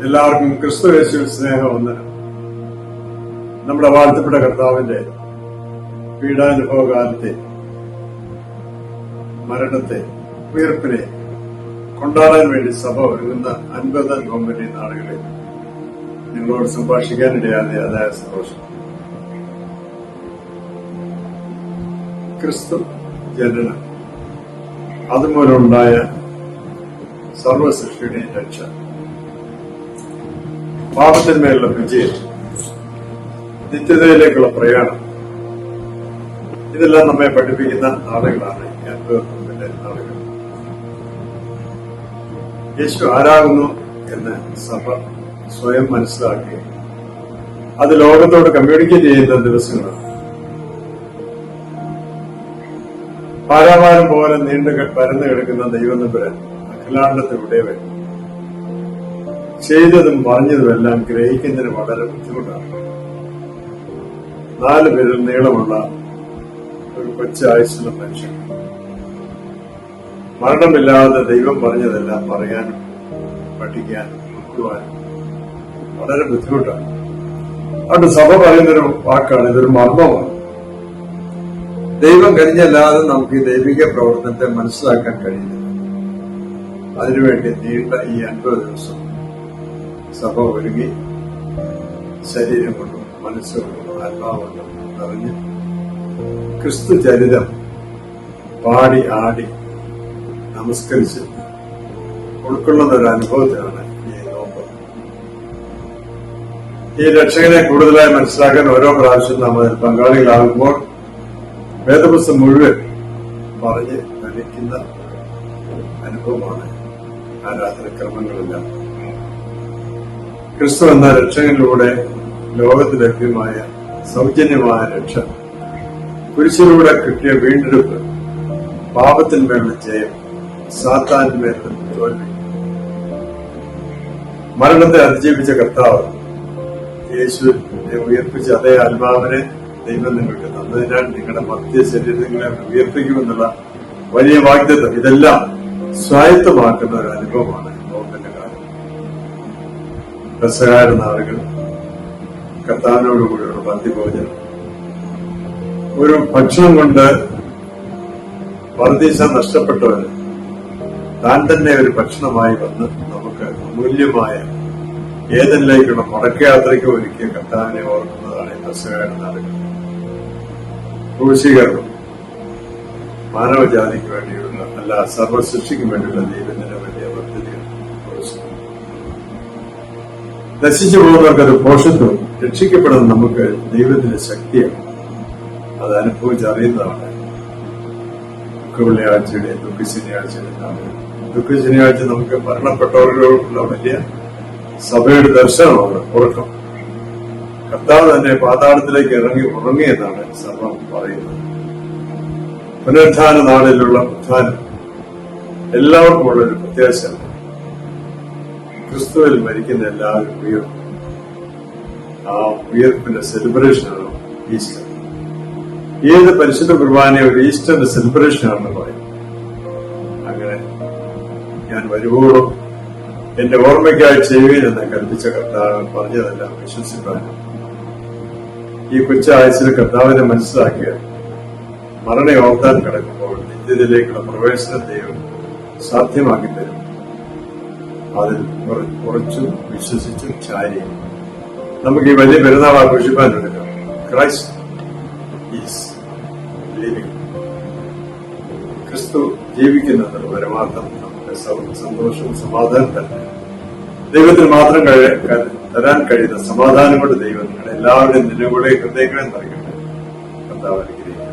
എല്ലാവർക്കും ക്രിസ്തു യേശുവിൽ സ്നേഹവന്ദനം. നമ്മുടെ വാഴ്ത്തപ്പെട്ട കർത്താവിന്റെ പീഡാനുഭവകാലത്തെ, മരണത്തെ, ഉയർപ്പിനെ കൊണ്ടാടാൻ വേണ്ടി സഭ ഒരുങ്ങുന്ന 50 നോമ്പിന്റെ നാളുകളിൽ നിങ്ങളോട് സംഭാഷിക്കാനിടയാതെ അതായ സന്തോഷം. ക്രിസ്തു ജനനം, അതുമൂലമുണ്ടായ സർവസൃഷ്ടിയുടെയും രക്ഷ, പാപത്തിന്മേലുള്ള വിജയം, നിത്യതയിലേക്കുള്ള പ്രയാണം, ഇതെല്ലാം നമ്മെ പഠിപ്പിക്കുന്ന നാളുകളാണ് ഈ 50 നോമ്പിന്റെ നാളുകൾ. യേശു ആരാകുന്നു എന്ന് സഭ സ്വയം മനസ്സിലാക്കി അത് ലോകത്തോട് കമ്മ്യൂണിക്കേറ്റ് ചെയ്യുന്ന ദിവസങ്ങളാണ്. പാരാവാരം പോലെ പരന്നു കിടക്കുന്ന ദൈവനമ്പുരാൻ അഖിലാണ്ടത്തിലുടയവൻ ചെയ്തതും പറഞ്ഞതുമെല്ലാം ഗ്രഹിക്കുന്നതിന് വളരെ ബുദ്ധിമുട്ടാണ്. 4 പേരിൽ നീളമുള്ള ഒരു കൊച്ചായുസുള്ള മനുഷ്യൻ മരണമില്ലാതെ ദൈവം പറഞ്ഞതെല്ലാം പറയാനും പഠിക്കാനും ഉൾക്കൊള്ളാനും വളരെ ബുദ്ധിമുട്ടാണ്. അതുകൊണ്ട് സഭ പറയുന്നൊരു വാക്കാണ്, ഇതൊരു മർമ്മമാണ്. ദൈവം കഴിഞ്ഞല്ലാതെ നമുക്ക് ഈ ദൈവിക പ്രവർത്തനത്തെ മനസ്സിലാക്കാൻ കഴിയുന്നില്ല. അതിനുവേണ്ടി നീണ്ട ഈ 50 ദിവസം സഭ ഒരുങ്ങി ശരീരം കൊണ്ടും മനസ്സുകൊണ്ടും ആത്മാവുകൊണ്ടും നിറഞ്ഞ് ക്രിസ്തു ചരിതം പാടി ആടി നമസ്കരിച്ച് ഉൾക്കൊള്ളുന്ന ഒരു അനുഭവത്തിലാണ് ഈ നോമ്പ്. ഈ രക്ഷകനെ കൂടുതലായി മനസ്സിലാക്കാൻ ഓരോ പ്രാവശ്യം നാം അതിൽ പങ്കാളികളാകുമ്പോൾ വേദപുസ്തകം മുഴുവൻ പറഞ്ഞ് ഫലിക്കുന്ന അനുഭവമാണ് ആരാധനക്രമങ്ങളെല്ലാം. ക്രിസ്തു എന്ന രക്ഷകനിലൂടെ ലോകത്തിൽ ലഭ്യമായ സൗജന്യമായ രക്ഷ, കുരിശിലൂടെ കിട്ടിയ വീണ്ടെടുപ്പ്, പാപത്തിന്മേലുള്ള ജയം, സാത്താന്മേലുള്ള തോൽവി, മരണത്തെ അതിജീവിച്ച കർത്താവ് യേശുവിനെ ഉയർപ്പിച്ച അതേ ആത്മാവിനെ ദൈവം നിങ്ങൾക്ക് തന്നതിനാൽ നിങ്ങളുടെ മധ്യ ശരീരങ്ങളെ ഉയർപ്പിക്കുമെന്നുള്ള വലിയ വാഗ്ദത്തം, ഇതെല്ലാം സ്വായത്തമാക്കുന്ന ഒരു അനുഭവമാണ് നോമ്പിന്റെ കാലം. പെസഹായുടെ നാളുകൾ, കർത്താവിനോടുകൂടിയുള്ള പന്തിഭോജനം, ഒരു ഭക്ഷണം കൊണ്ട് വർദ്ധിച്ച നഷ്ടപ്പെട്ടവന് താൻ തന്നെ ഒരു ഭക്ഷണമായി വന്ന് നമുക്ക് അമൂല്യമായ ഏതെങ്കിലേക്കുള്ള മടക്കയാത്രയ്ക്ക് ഒരുക്കിയ കർത്താവിനെ ഓർക്കുന്നതാണ് ഈ പെസഹായുടെ നാളുകൾ. ക്രൂശീകരണം മാനവജാതിക്ക് വേണ്ടിയുള്ള, അല്ല സർവ്വ സൃഷ്ടിക്ക് വേണ്ടിയുള്ള ദൈവത്തിന്റെ വലിയ പദ്ധതിയാണ്. നശിച്ചു പോകുന്നവർക്ക് അത് പോഷത്വം, രക്ഷിക്കപ്പെടുന്ന നമുക്ക് ദൈവത്തിന്റെ ശക്തിയാണ്. അത് അനുഭവിച്ചറിയുന്നതാണ് വെള്ളിയാഴ്ചയുടെ ദുഃഖശനിയാഴ്ചയുടെ നാളുകൾ. ദുഃഖശനിയാഴ്ച നമുക്ക് മരണപ്പെട്ടവരോടുള്ള വലിയ സഭയുടെ ദർശനമാണ്, ഉറക്കം. കർത്താവ് തന്നെ പാതാളത്തിലേക്ക് ഇറങ്ങി ഉറങ്ങിയെന്നാണ് സഭ പറയുന്നത്. പുനരുത്ഥാന നാളിലുള്ള ഉത്ഥാനം എല്ലാവർക്കും ഉള്ളൊരു പ്രത്യാശയാണ്. ക്രിസ്തുവിൽ മരിക്കുന്ന എല്ലാവരും ഉയർത്തും. ആ ഉയർപ്പിന്റെ സെലിബ്രേഷനാണ് ഈസ്റ്റർ. ഏത് പരിശുദ്ധ കുർബാന ഒരു ഈസ്റ്ററിന്റെ സെലിബ്രേഷനാണെന്ന് പറയും. അങ്ങനെ ഞാൻ വരുവോളും എന്റെ ഓർമ്മയ്ക്കായി ചെയ്യുകയെന്ന് കൽപ്പിച്ച കർത്താവ് പറഞ്ഞതെല്ലാം വിശ്വസിക്കാനും ഈ കൊച്ചായുസിൽ കർത്താവിനെ മനസ്സിലാക്കിയ മരണ ഓർത്താൻ കിടക്കുമ്പോൾ നിത്യതയിലേക്കുള്ള പ്രവേശനം ദൈവം സാധ്യമാക്കി തരും. അതിൽ ഉറച്ചും വിശ്വസിച്ചും ചാരിയും നമുക്ക് ഈ വലിയ പെരുന്നാൾ ആഘോഷിക്കാൻ എടുക്കാം. Christ is living. ക്രിസ്തു ജീവിക്കുന്നെന്നുള്ള പരമാർത്ഥം നമുക്ക് സന്തോഷവും സമാധാനം തന്നെ. ദൈവത്തിന് മാത്രം തരാൻ കഴിയുന്ന സമാധാനം കൊണ്ട് ദൈവം നിങ്ങളുടെ എല്ലാവരുടെയും നിലവിളെ ഹൃദയങ്ങളെ നിറയ്ക്കട്ടെ. കർത്താവ് അനുഗ്രഹിക്കട്ടെ.